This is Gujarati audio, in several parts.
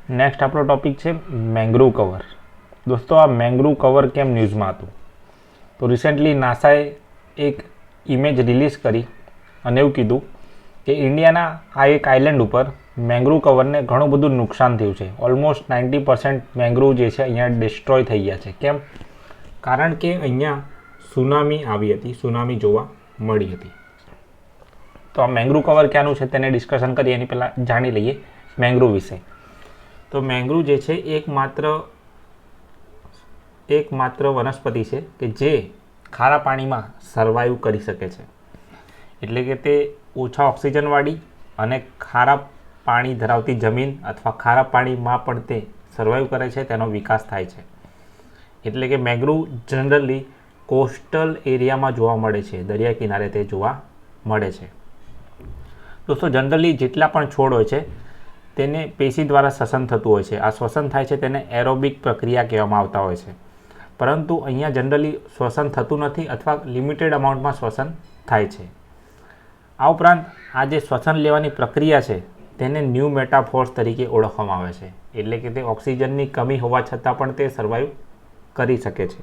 નેક્સ્ટ આપણો ટોપિક છે મેંગ્રુવ કવર. દોસ્તો, આ મેંગ્રુવ કવર કેમ ન્યૂઝમાં હતું? તો રિસેન્ટલી નાસાએ એક ઇમેજ રિલીઝ કરી અને એવું કીધું કે ઇન્ડિયાના આ એક આઇલેન્ડ ઉપર મેંગ્રુવ કવરને ઘણું બધું નુકસાન થયું છે. ઓલમોસ્ટ 90% મેંગ્રુવ જે છે અહીંયા ડિસ્ટ્રોય થઈ ગયા છે. કેમ? કારણ કે અહીંયા સુનામી આવી હતી, સુનામી જોવા મળી હતી. તો આ મેંગ્રુવ કવર ક્યાંનું છે તેને ડિસ્કશન કરીએ એની પહેલાં જાણી લઈએ મેંગ્રુવ વિશે. તો મેંગ્રુવ જે છે એકમાત્ર વનસ્પતિ છે કે જે ખારા પાણીમાં સર્વાઈવ કરી શકે છે. એટલે કે તે ઓછા ઓક્સિજનવાળી અને ખારા પાણી ધરાવતી જમીન અથવા ખારા પાણીમાં પણ તે સર્વાઈવ કરે છે, તેનો વિકાસ થાય છે. એટલે કે મેંગ્રુવ જનરલી કોસ્ટલ એરિયામાં જોવા મળે છે, દરિયા કિનારે તે જોવા મળે છે. દોસ્તો, જનરલી જેટલા પણ છોડ હોય છે તેને પેશી દ્વારા શ્વસન થતું હોય છે. આ શ્વસન થાય છે તેને એરોબિક પ્રક્રિયા કહેવામાં આવતા હોય છે. પરંતુ અહીંયા જનરલી શ્વસન થતું નથી અથવા લિમિટેડ અમાઉન્ટમાં શ્વસન થાય છે. આ ઉપરાંત આ જે શ્વસન લેવાની પ્રક્રિયા છે તેને ન્યૂ મેટાફોર્સ તરીકે ઓળખવામાં આવે છે. એટલે કે તે ઓક્સિજનની કમી હોવા છતાં પણ તે સર્વાઈવ કરી શકે છે.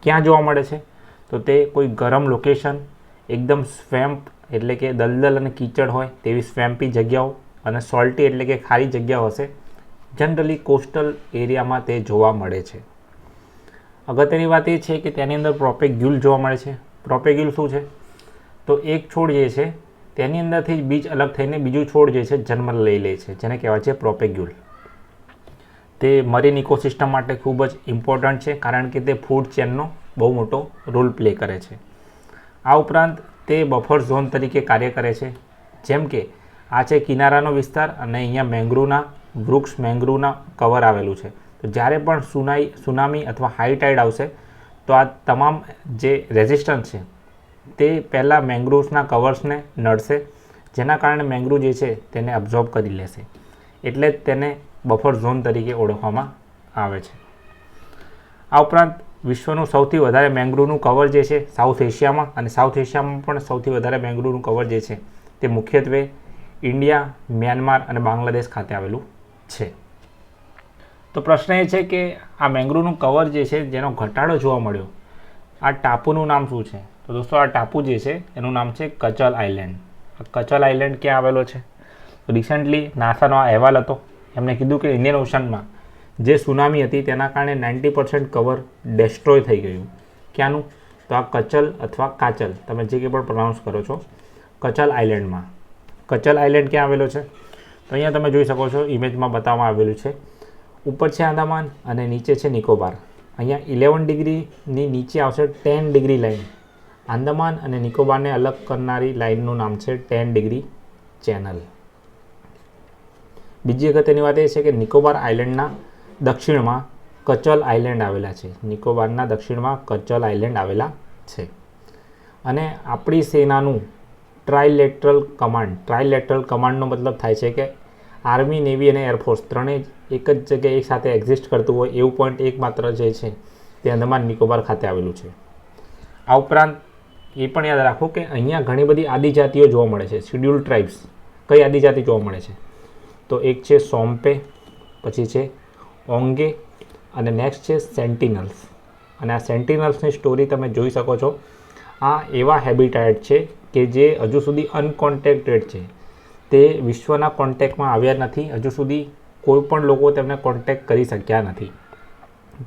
ક્યાં જોવા મળે છે? તો તે કોઈ ગરમ લોકેશન, એકદમ સ્વેમ્પ એટલે કે દલદલ અને કીચડ હોય તેવી સ્વેમ્પી જગ્યાઓ અને સોલ્ટી એટલે કે ખારી જગ્યાઓ હશે. જનરલી કોસ્ટલ એરિયામાં તે જોવા મળે છે. અગત્યની વાત એ છે કે તેની અંદર પ્રોપેગ્યુલ જોવા મળે છે. પ્રોપેગ્યુલ શું છે? તો એક છોડ જે છે તેની અંદરથી જ બીજ અલગ થઈને બીજું છોડ જે છે જન્મ લઈ લે છે, જેને કહેવાય છે પ્રોપેગ્યુલ. તે મરીન ઇકોસિસ્ટમ માટે ખૂબ જ ઇમ્પોર્ટન્ટ છે કારણ કે તે ફૂડ ચેનનો બહુ મોટો રોલ પ્લે કરે છે. આ ઉપરાંત તે બફર ઝોન તરીકે કાર્ય કરે છે. જેમ કે આ છે કિનારાનો વિસ્તાર અને અહીંયા મેંગ્રુવના વૃક્ષ, મેંગ્રુવના કવર આવેલું છે. તો જ્યારે પણ સુનામી અથવા હાઈ ટાઈડ આવશે તો આ તમામ જે રેઝિસ્ટન્સ છે તે પહેલાં મેંગ્રુવ્સના કવર્સને નડશે, જેના કારણે મેંગ્રુવ જે છે તેને અબ્ઝોર્બ કરી લેશે. એટલે જ તેને બફર ઝોન તરીકે ઓળખવામાં આવે છે. આ ઉપરાંત વિશ્વનું સૌથી વધારે મેંગ્રુવનું કવર જે છે સાઉથ એશિયામાં, અને સાઉથ એશિયામાં પણ સૌથી વધારે મેંગ્રુવનું કવર જે છે તે મુખ્યત્વે ઇન્ડિયા, મ્યાનમાર અને બાંગ્લાદેશ ખાતે આવેલું છે. તો પ્રશ્ન એ છે કે આ મેંગ્રુવનું કવર જે છે જેનો ઘટાડો જોવા મળ્યો, આ ટાપુનું નામ શું છે? તો દોસ્તો, આ ટાપુ જે છે એનું નામ છે કચલ આઇલેન્ડ. આ કચલ આઇલેન્ડ ક્યાં આવેલો છે? તો રિસેન્ટલી નાસાનો આ અહેવાલ હતો. એમણે કીધું કે ઇન્ડિયન ઓશનમાં જે સુનામી હતી તેના કારણે 90% કવર ડેસ્ટ્રોય થઈ ગયું. ક્યાંનું? તો આ કચલ અથવા કાચલ, તમે જે કંઈ પણ પ્રોનાઉન્સ કરો છો, કચલ આઇલેન્ડમાં. કચલ આઇલેન્ડ ક્યાં આવેલો છે? તો અહીંયા તમે જોઈ શકો છો, ઇમેજમાં બતાવવામાં આવેલું છે. ઉપર છે આંદામાન અને નીચે છે નિકોબાર. અહીંયા 11 ડિગ્રીની નીચે આવશે 10 ડિગ્રી લાઇન. આંદામાન અને નિકોબારને અલગ કરનારી લાઇનનું નામ છે 10 ડિગ્રી ચેનલ. બીજી અગત્યની વાત એ છે કે નિકોબાર આઇલેન્ડના દક્ષિણમાં કચલ આઇલેન્ડ આવેલા છે. નિકોબારના દક્ષિણમાં કચલ આઇલેન્ડ આવેલા છે. અને આપણી સેનાનું ટ્રાઇલેટરલ કમાન્ડનો મતલબ થાય છે કે આર્મી, નેવી અને એરફોર્સ ત્રણેય એક જ જગ્યાએ એક સાથે એક્ઝિસ્ટ કરતું હોય એવું પોઈન્ટ એકમાત્ર જે છે તે અંદમાન નિકોબાર ખાતે આવેલું છે. આ ઉપરાંત એ પણ યાદ રાખો કે અહીંયા ઘણી બધી આદિજાતિઓ જોવા મળે છે, શિડ્યુલ ટ્રાઇબ્સ. કઈ આદિજાતિ જોવા મળે છે? તો એક છે સોમ્પે, પછી છે ઓંગે અને નેક્સ્ટ છે સેન્ટિનલ્સ. અને આ સેન્ટિનલ્સની સ્ટોરી તમે જોઈ શકો છો. આ એવા હેબિટેટ છે કે જે હજુ સુધી અનકોન્ટેક્ટેડ છે. તે વિશ્વના કોન્ટેક્ટમાં આવ્યા નથી. હજુ સુધી કોઈ પણ લોકો તેમને કોન્ટેક્ટ કરી શક્યા નથી.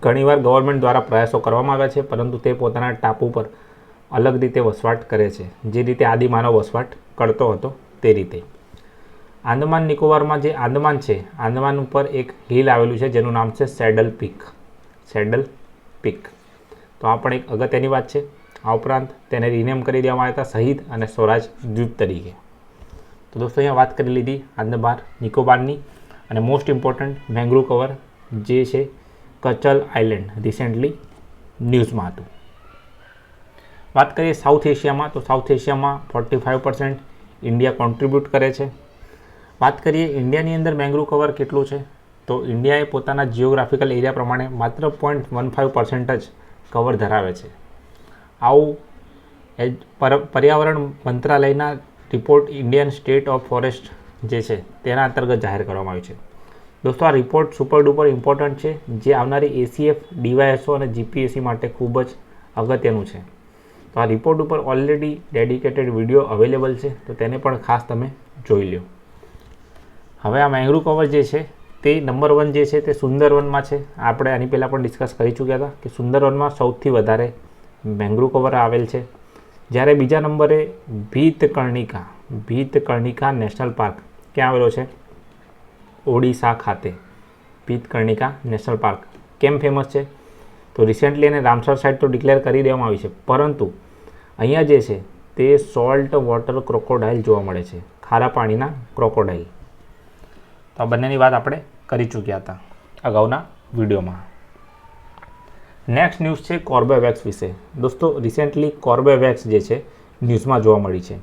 ઘણીવાર ગવર્મેન્ટ દ્વારા પ્રયાસો કરવામાં આવ્યા છે, પરંતુ તે પોતાના ટાપુ પર અલગ રીતે વસવાટ કરે છે, જે રીતે આદિમાનવ વસવાટ કરતો હતો તે રીતે. આંદામાન નિકોબારમાં જે આંદામાન છે, આંદામાન ઉપર એક હિલ આવેલું છે જેનું નામ છે સેડલ પીક. તો આ પણ એક અગત્યની વાત છે. આ ઉપરાંત તેને રિનેમ કરી દેવામાં આવ્યા હતા શહીદ અને સ્વરાજ દ્વીપ તરીકે. તો દોસ્તો, અહીંયા વાત કરી લીધી આંદામાન નિકોબારની. અને મોસ્ટ ઇમ્પોર્ટન્ટ મેંગ્રુવ કવર જે છે કચલ આઇલેન્ડ રિસેન્ટલી ન્યૂઝમાં હતું. વાત કરીએ સાઉથ એશિયામાં, તો સાઉથ એશિયામાં 45% ઇન્ડિયા કોન્ટ્રીબ્યુટ કરે છે. વાત કરીએ ઇન્ડિયાની અંદર મેંગ્રુવ કવર કેટલું છે, તો ઇન્ડિયાએ પોતાના જિયોગ્રાફિકલ એરિયા પ્રમાણે માત્ર 0.15% જ કવર ધરાવે છે. આવું પર્યાવરણ મંત્રાલયના report Indian state of forest જે છે તેના અંતર્ગત જાહેર કરવામાં આવ્યું છે. દોસ્તો, આ રિપોર્ટ સુપર ડુપર ઇમ્પોર્ટન્ટ છે, જે આવનારી ACF, DYSO અને GPSC માટે ખૂબ જ અગત્યનું છે. તો આ રિપોર્ટ ઉપર ઓલરેડી ડેડિકેટેડ વિડીયો અવેલેબલ છે, તો તેને પણ ખાસ તમે જોઈ લો. હવે આ મેંગ્રુવ કવર જે છે તે નંબર 1 જે છે તે સુંદરવનમાં છે. આપણે આની પહેલાં પણ ડિસ્કસ કરી ચૂક્યા હતા કે સુંદરવનમાં સૌથી વધારે મેંગ્રુવ કવર આવેલ છે. જ્યારે બીજા નંબરે ભીતકર્ણિકા નેશનલ પાર્ક ક્યાં આવેલો છે? ઓડિશા ખાતે. ભીતકર્ણિકા નેશનલ પાર્ક કેમ ફેમસ છે? તો રિસેન્ટલી એને રામસર સાઇટ તો ડિક્લેર કરી દેવામાં આવી છે, પરંતુ અહીંયા જે છે તે સોલ્ટ વોટર ક્રોકોડાઇલ જોવા મળે છે, ખારા પાણીના ક્રોકોડાઇલ. તો આ બંનેની વાત આપણે કરી ચૂક્યા હતા અગાઉના વિડીયોમાં. નેક્સ્ટ ન્યૂઝ છે કોર્બેવેક્સ વિશે. દોસ્તો, રિસેન્ટલી કોર્બેવેક્સ જે છે ન્યૂઝમાં જોવા મળી છે.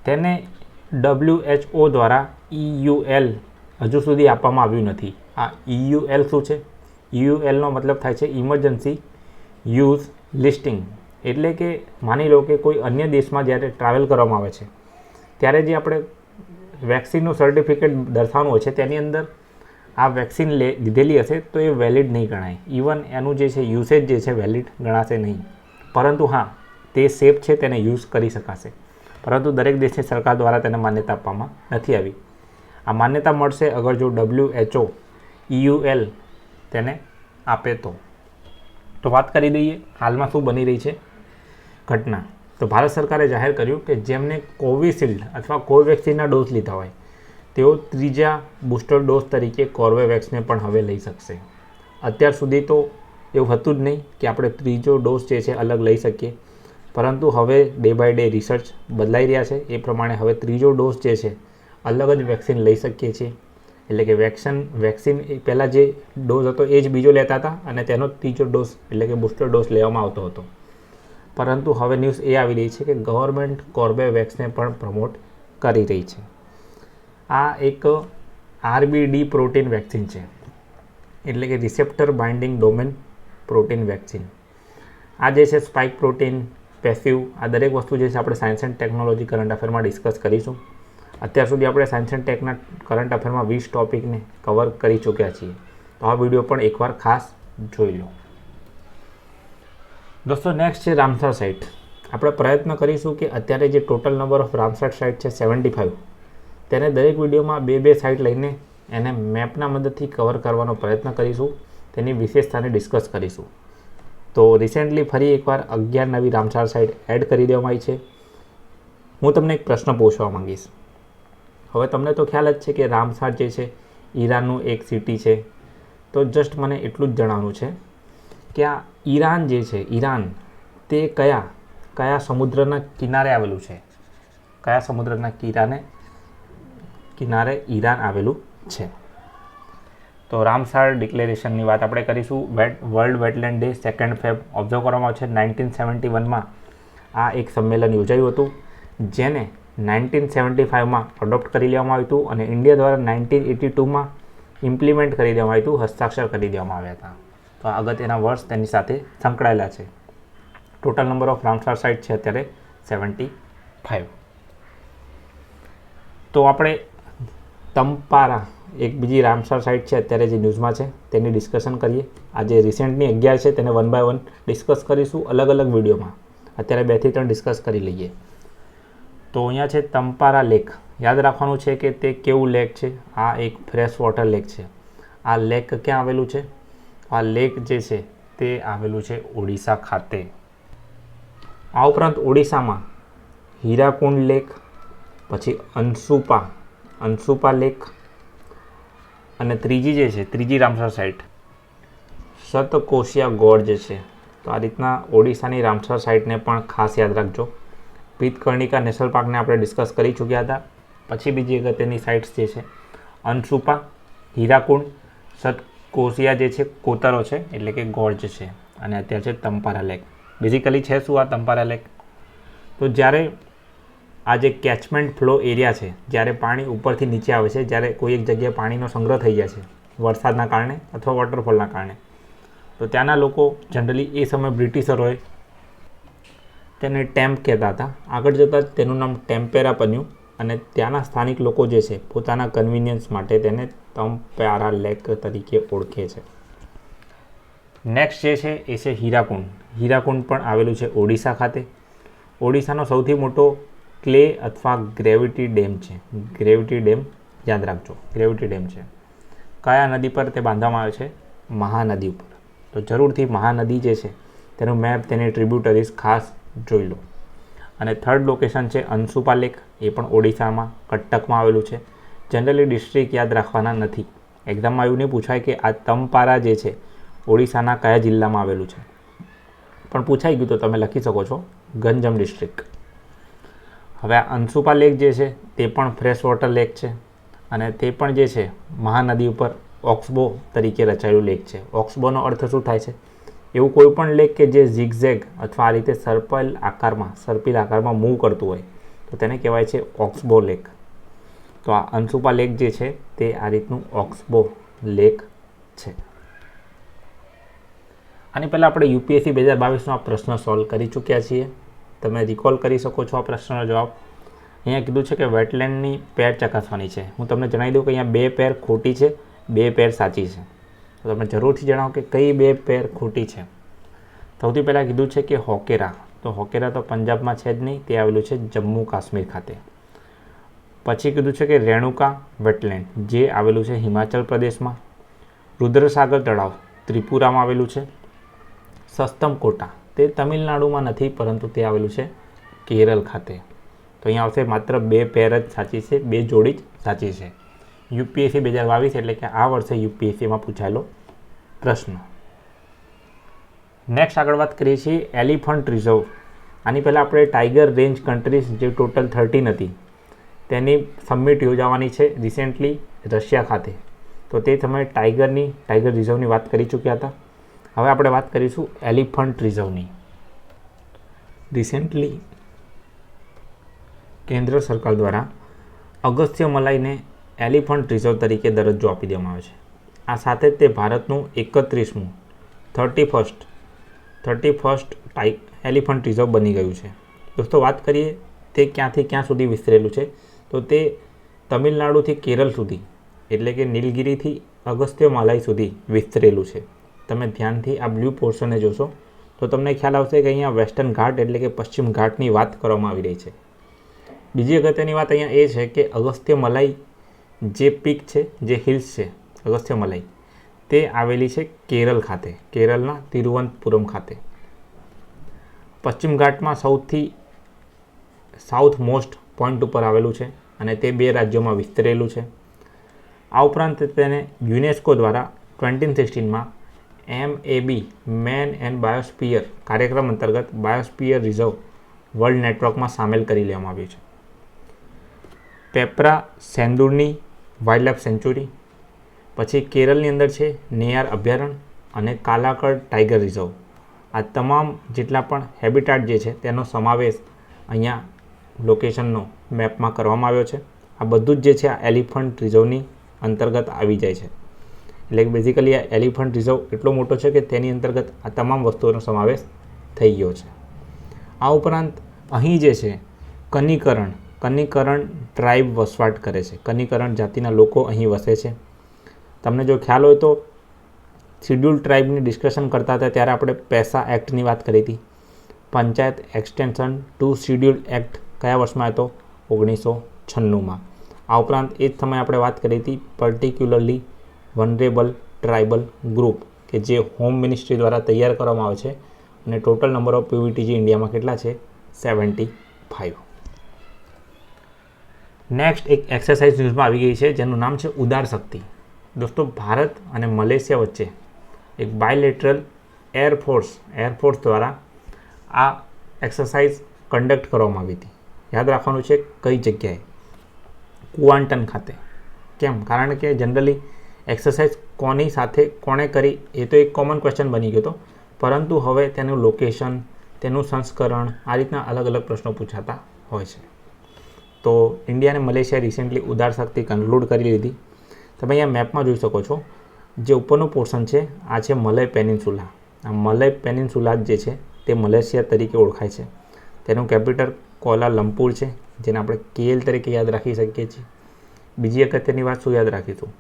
તેને WHO દ્વારા EUL હજુ સુધી આપવામાં આવ્યું નથી. આ EUL શું છે? EULનો મતલબ થાય છે ઇમરજન્સી યુઝ લિસ્ટિંગ. એટલે કે માની લો કે કોઈ અન્ય દેશમાં જ્યારે ટ્રાવેલ કરવામાં આવે છે ત્યારે જે આપણે વેક્સિનનું સર્ટિફિકેટ દર્શાવવાનું હોય છે તેની અંદર આ વેક્સિન લીધેલી હશે તો એ વેલિડ નહીં ગણાય. ઇવન એનું જે છે યુસેજ જે છે વેલિડ ગણાશે નહીં. પરંતુ હા, તે સેફ છે, તેને યુઝ કરી શકાશે. પરંતુ દરેક દેશની સરકાર દ્વારા તેને માન્યતા આપવામાં નથી આવી. આ માન્યતા મળશે અગર જો WHO EUL તેને આપે તો. તો વાત કરી દઈએ હાલમાં શું બની રહી છે ઘટના. તો ભારત સરકારે જાહેર કર્યું કે જેમને કોવિશિલ્ડ અથવા કોવેક્સિનના ડોઝ લીધા હોય તેઓ ત્રીજા બૂસ્ટર ડોઝ તરીકે કોર્બેવેક્સને પણ હવે લઈ શકશે. અત્યાર સુધી તો એવું હતું જ નહીં કે આપણે ત્રીજો ડોઝ જે છે અલગ લઈ શકીએ, પરંતુ હવે ડે બાય ડે રિસર્ચ બદલાઈ રહ્યા છે. એ પ્રમાણે હવે ત્રીજો ડોઝ જે છે અલગ જ વેક્સિન લઈ શકીએ છીએ. એટલે કે વેક્સિન પહેલાં જે ડોઝ હતો એ જ બીજો લેતા હતા અને તેનો ત્રીજો ડોઝ એટલે કે બૂસ્ટર ડોઝ લેવામાં આવતો હતો. પરંતુ હવે ન્યૂઝ એ આવી રહી છે કે ગવર્મેન્ટ કોર્બેવેક્સને પણ પ્રમોટ કરી રહી છે. આ એક RBD પ્રોટીન વેક્સિન છે, એટલે કે receptor binding domain protein vaccine. આ જે છે સ્પાઇક પ્રોટીન, પેસિવ, આ દરેક વસ્તુ જે છે આપણે સાયન્સ એન્ડ ટેકનોલોજી કરંટ અફેરમાં ડિસ્કસ કરીશું. અત્યાર સુધી આપણે સાયન્સ એન્ડ ટેકના કરંટ અફેરમાં 20 ટોપિકને કવર કરી ચૂક્યા છીએ. તો આ વિડીયો પણ એકવાર ખાસ જોઈ લો. દોસ્તો, નેક્સ્ટ છે રામસર સાઇટ. આપણે પ્રયત્ન કરીશું કે અત્યારે જે total number of Ramsar site છે 75, તેને દરેક વિડીયોમાં 2 સાઇટ લઈને એને મેપના મદદથી કવર કરવાનો પ્રયત્ન કરીશું. તેની વિશેષતાને ડિસ્કસ કરીશું. તો રિસેન્ટલી ફરી એકવાર 11 નવી રામસર સાઇટ એડ કરી દેવામાં આવી છે. હું તમને એક પ્રશ્ન પૂછવા માંગીશ. હવે તમને તો ખ્યાલ જ છે કે રામસર જે છે ઈરાનનું એક સિટી છે. તો જસ્ટ મને એટલું જ જણાવવાનું છે કે આ ઈરાન જે છે, ઈરાન તે કયા સમુદ્રના કિનારે આવેલું છે? કયા સમુદ્રના કિનારે ઈરાન આવેલું છે? તો રામસર ડિક્લેરેશનની વાત આપણે કરીશું. World wetland day 2 fab observe કરવામાં આવે છે. 1971માં આ એક સંમેલન યોજાયું હતું, જેને 1975માં અડોપ્ટ કરી લેવામાં આવ્યું હતું અને ઇન્ડિયા દ્વારા 1982માં ઇમ્પ્લિમેન્ટ કરી દેવામાં આવ્યું હતું, હસ્તાક્ષર કરી દેવામાં આવ્યા હતા. તો આ અગત્યના વર્ષ તેની સાથે સંકળાયેલા છે. Total number of Ramsar site છે અત્યારે 75. તો આપણે તંપારા, એક બીજી રામસર સાઇટ છે અત્યારે જે ન્યૂઝમાં છે, તેની ડિસ્કશન કરીએ. આજે રિસેન્ટની 11 છે તેને 1 બાય 1 ડિસ્કસ કરીશું અલગ અલગ વિડીયોમાં. અત્યારે 2 થી 3 ડિસ્કસ કરી લઈએ. તો અહીંયા છે તંપારા લેક. યાદ રાખવાનું છે કે તે કેવું લેક છે? આ એક ફ્રેશ વોટર લેક છે. આ લેક ક્યાં આવેલું છે? આ લેક જે છે તે આવેલું છે ઓડિશા ખાતે. આ ઉપરાંત ઓડિશામાં હીરાકુંડ લેક, પછી અંશુપા લેક અને ત્રીજી રામસર સાઇટ સતકોશિયા ગોળ જે છે. તો આ રીતના ઓડિશાની રામસર સાઇટને પણ ખાસ યાદ રાખજો. ભીતકર્ણિકા નેશનલ પાર્કને આપણે ડિસ્કસ કરી ચૂક્યા હતા. પછી બીજી અગત્યની સાઇટ્સ જે છે અંશુપા, હીરાકુંડ, સતકોશિયા જે છે કોતરો છે એટલે કે ગોર્જ છે, અને અત્યારે છે તંપારા લેક. બેઝિકલી છે શું આ તંપારા લેક? તો જ્યારે આ જે કેચમેન્ટ ફ્લો એરિયા છે, જ્યારે પાણી ઉપરથી નીચે આવે છે, જ્યારે કોઈ એક જગ્યાએ પાણીનો સંગ્રહ થઈ જાય છે વરસાદના કારણે અથવા વોટરફોલના કારણે, તો ત્યાંના લોકો જનરલી એ સમયે બ્રિટિશરોએ તેને ટેમ્પ કહેતા હતા. આગળ જતાં તેનું નામ ટેમ્પેરા બન્યું અને ત્યાંના સ્થાનિક લોકો જે છે પોતાના કન્વિનિયન્સ માટે તેને તમપ્યારા લેક તરીકે ઓળખે છે. નેક્સ્ટ જે છે એ છે હીરાકુંડ. હીરાકુંડ પણ આવેલું છે ઓડિશા ખાતે. ઓડિશાનો સૌથી મોટો ક્લે અથવા ગ્રેવિટી ડેમ છે. ગ્રેવિટી ડેમ યાદ રાખજો, ગ્રેવિટી ડેમ છે. કયા નદી પર તે બાંધવામાં આવ્યો છે? મહાનદી ઉપર. તો જરૂરથી મહાનદી જે છે તેનું મેપ, તેની ટ્રિબ્યુટરીઝ ખાસ જોઈ લો. અને થર્ડ લોકેશન છે અંશુપા લેક. એ પણ ઓડિશામાં કટકમાં આવેલું છે. જનરલી ડિસ્ટ્રિક્ટ યાદ રાખવાના નથી. એક્ઝામમાં એવું નહીં પૂછાય કે આ તમપારા જે છે ઓડિશાના કયા જિલ્લામાં આવેલું છે, પણ પૂછાઈ ગયું તો તમે લખી શકો છો ગંજમ ડિસ્ટ્રિક્ટ. હવે આ અંશુપા લેક જે છે તે પણ ફ્રેશ વોટર લેક છે અને તે પણ જે છે મહાનદી ઉપર ઓક્સબો તરીકે રચાયેલું લેક છે. ઓક્સબોનો અર્થ શું થાય છે? એવું કોઈ પણ લેક કે જે ઝિગઝેગ અથવા આ રીતે સર્પિલ આકારમાં મૂવ કરતું હોય તો તેને કહેવાય છે ઓક્સબો લેક. તો આ અંશુપા લેક જે છે તે આ રીતનું ઓક્સબો લેક છે. આની પહેલાં આપણે યુપીએસસી 2022નો આ પ્રશ્ન સોલ્વ કરી ચૂક્યા છીએ. તમે રિકોલ કરી શકો છો આ પ્રશ્નનો જવાબ. અહીંયા કીધું છે કે વેટલેન્ડની પેર ચકાસવાની છે. હું તમને જણાવી દઉં કે અહીંયા 2 પેર ખોટી છે, 2 પેર સાચી છે. તો તમે જરૂરથી જણાવો કે કઈ 2 પેર ખોટી છે. સૌથી પહેલાં કીધું છે કે હોકેરા. તો હોકેરા તો પંજાબમાં છે જ નહીં, તે આવેલું છે જમ્મુ કાશ્મીર ખાતે. પછી કીધું છે કે રેણુકા વેટલેન્ડ જે આવેલું છે હિમાચલ પ્રદેશમાં. રુદ્રસાગર તળાવ ત્રિપુરામાં આવેલું છે. સસ્તમકોટા તે તમિલનાડુમાં નથી, પરંતુ તે આવેલું છે કેરળ ખાતે. તો અહીંયા આવશે માત્ર 2 પેર જ સાચી છે, 2 જોડી જ સાચી છે. યુપીએસસી 2022 એટલે કે આ વર્ષે યુપીએસસીમાં પૂછાયેલો પ્રશ્ન. નેક્સ્ટ આગળ વાત કરીએ છીએ એલિફન્ટ રિઝર્વ. આની પહેલાં આપણે ટાઈગર રેન્જ કન્ટ્રીઝ જે ટોટલ 13 હતી તેની સમિટ યોજાવાની છે રિસેન્ટલી રશિયા ખાતે. તો તે સમયે ટાઈગર રિઝર્વની વાત કરી ચૂક્યા હતા. હવે આપણે વાત કરીશું એલિફન્ટ રિઝર્વની. રિસેન્ટલી કેન્દ્ર સરકાર દ્વારા અગસ્ત્ય મલાઈને એલિફન્ટ રિઝર્વ તરીકે દરજ્જો આપી દેવામાં આવે છે. આ સાથે જ તે ભારતનું 31મું 31st એલિફન્ટ રિઝર્વ બની ગયું છે. દોસ્તો વાત કરીએ તે ક્યાંથી ક્યાં સુધી વિસ્તરેલું છે, તો તે તમિલનાડુથી કેરળ સુધી એટલે કે નીલગિરીથી અગસ્ત્ય મલાઈ સુધી વિસ્તરેલું છે. તમે ધ્યાનથી આ બ્લુ પોર્શનને જોશો તો તમને ખ્યાલ આવશે કે અહીંયા વેસ્ટર્ન ઘાટ એટલે કે પશ્ચિમ ઘાટની વાત કરવામાં આવી રહી છે. બીજી અગત્યની વાત અહીંયા એ છે કે અગસ્ત્ય મલાઈ જે પીક છે, જે હિલ્સ છે અગસ્ત્ય મલાઈ, તે આવેલી છે કેરળ ખાતે, કેરળના તિરુવનંતપુરમ ખાતે. પશ્ચિમ ઘાટમાં સૌથી સાઉથ મોસ્ટ પોઈન્ટ ઉપર આવેલું છે અને તે 2 રાજ્યોમાં વિસ્તરેલું છે. આ ઉપરાંત તેને યુનેસ્કો દ્વારા 2016માં MAB મેન એન્ડ બાયોસ્ફિયર કાર્યક્રમ અંતર્ગત બાયોસ્ફિયર રિઝર્વ વર્લ્ડ નેટવર્કમાં સામેલ કરી લેવામાં આવ્યું છે. પેપરા સેન્દુરની વાઇલ્ડલાઇફ સેન્ચ્યુરી, પછી કેરળની અંદર છે નેયાર અભયારણ્ય અને કાલાકડ ટાઈગર રિઝર્વ. આ તમામ જેટલા પણ હેબિટાટ જે છે તેનો સમાવેશ અહીંયા લોકેશનનો મેપમાં કરવામાં આવ્યો છે. આ બધું જ જે છે આ એલિફન્ટ રિઝર્વની અંતર્ગત આવી જાય છે. એટલે બેઝિકલી આ એલિફન્ટ રિઝર્વ એટલો મોટો છે કે તેની અંતર્ગત આ તમામ વસ્તુઓનો સમાવેશ થઈ ગયો છે. આ ઉપરાંત અહીં જે છે કનિકરણ ટ્રાઇબ વસવાટ કરે છે. કનિકરણ જાતિના લોકો અહીં વસે છે. તમને જો ખ્યાલ હોય તો શિડ્યુલ ટ્રાઇબની ડિસ્કશન કરતા હતા ત્યારે આપણે પેસા એક્ટની વાત કરી હતી. Panchayat extension to schedule act કયા વર્ષમાં હતો? 1996માં. આ ઉપરાંત એ જ સમયે આપણે વાત કરી હતી પર્ટિક્યુલરલી વનરેબલ ટ્રાઇબલ ગ્રુપ કે જે હોમ મિનિસ્ટ્રી દ્વારા તૈયાર કરવામાં આવે છે અને ટોટલ નંબર ઓફ પીવીટીજી ઇન્ડિયામાં કેટલા છે? 75. નેક્સ્ટ એક એક્સરસાઇઝ ન્યૂઝમાં આવી ગઈ છે જેનું નામ છે ઉદાર શક્તિ. દોસ્તો ભારત અને મલેશિયા વચ્ચે એક બાયલેટરલ એરફોર્સ દ્વારા આ એક્સરસાઇઝ કન્ડક્ટ કરવામાં આવી હતી. યાદ રાખવાનું છે કઈ જગ્યાએ? કુઆન્ટન ખાતે. કેમ? કારણ કે જનરલી એક્સરસાઇઝ કોની સાથે કોણે કરી એ તો એક કોમન ક્વેશ્ચન બની ગયો હતો, પરંતુ હવે તેનું લોકેશન, તેનું સંસ્કરણ, આ રીતના અલગ અલગ પ્રશ્નો પૂછાતા હોય છે. તો ઇન્ડિયા અને મલેશિયા રિસેન્ટલી ઉદાર શક્તિ કન્ક્લુડ કરી લીધી. તમે અહીંયા મેપમાં જોઈ શકો છો જે ઉપરનું પોર્શન છે આ છે મલય પેનિન્સુલા. આ મલય પેનિન્સુલા જે છે તે મલેશિયા તરીકે ઓળખાય છે. તેનું કેપિટલ કોલાલંપુર છે જેને આપણે KL તરીકે યાદ રાખી શકીએ છીએ. બીજી અગત્યની વાત શું યાદ રાખીશું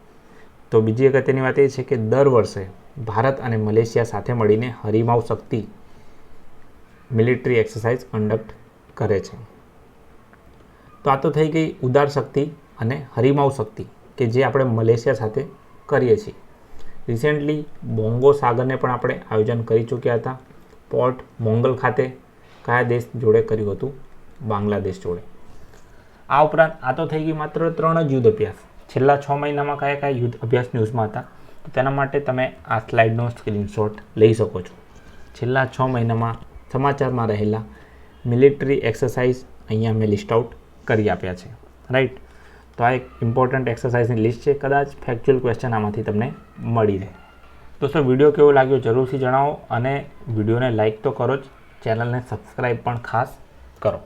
તો બીજી અગત્યની વાત એ છે કે દર વર્ષે ભારત અને મલેશિયા સાથે મળીને હરિમાઉ શક્તિ મિલિટરી એક્સરસાઇઝ કન્ડક્ટ કરે છે. તો આ તો થઈ ગઈ ઉદાર શક્તિ અને હરિમાઉ શક્તિ કે જે આપણે મલેશિયા સાથે કરીએ છીએ. રિસેન્ટલી બોંગો સાગરને પણ આપણે આયોજન કરી ચૂક્યા હતા. પોર્ટ મોંગલ ખાતે કયા દેશ જોડે કર્યું હતું? બાંગ્લાદેશ જોડે. આ ઉપરાંત આ તો થઈ ગઈ માત્ર 3 જ યુદ્ધ અભ્યાસ. છેલ્લા 6 મહિનામાં કયા કયા યુદ્ધ અભ્યાસ ન્યૂઝમાં હતા, તો તેના માટે તમે આ સ્લાઇડનો સ્ક્રીનશોટ લઈ શકો છો. છેલ્લા 6 મહિનામાં સમાચારમાં રહેલા મિલિટરી એક્સરસાઇઝ અહીંયા મેં લિસ્ટ આઉટ કરી આપ્યા છે. રાઈટ. તો આ એક ઇમ્પોર્ટન્ટ એક્સરસાઇઝની લિસ્ટ છે. કદાચ ફેક્ચ્યુઅલ ક્વેશ્ચન આમાંથી તમને મળી રહે. દોસ્તો, વિડીયો કેવો લાગ્યો જરૂરથી જણાવો અને વિડીયોને લાઇક તો કરો જ, ચેનલને સબસ્ક્રાઈબ પણ ખાસ કરો.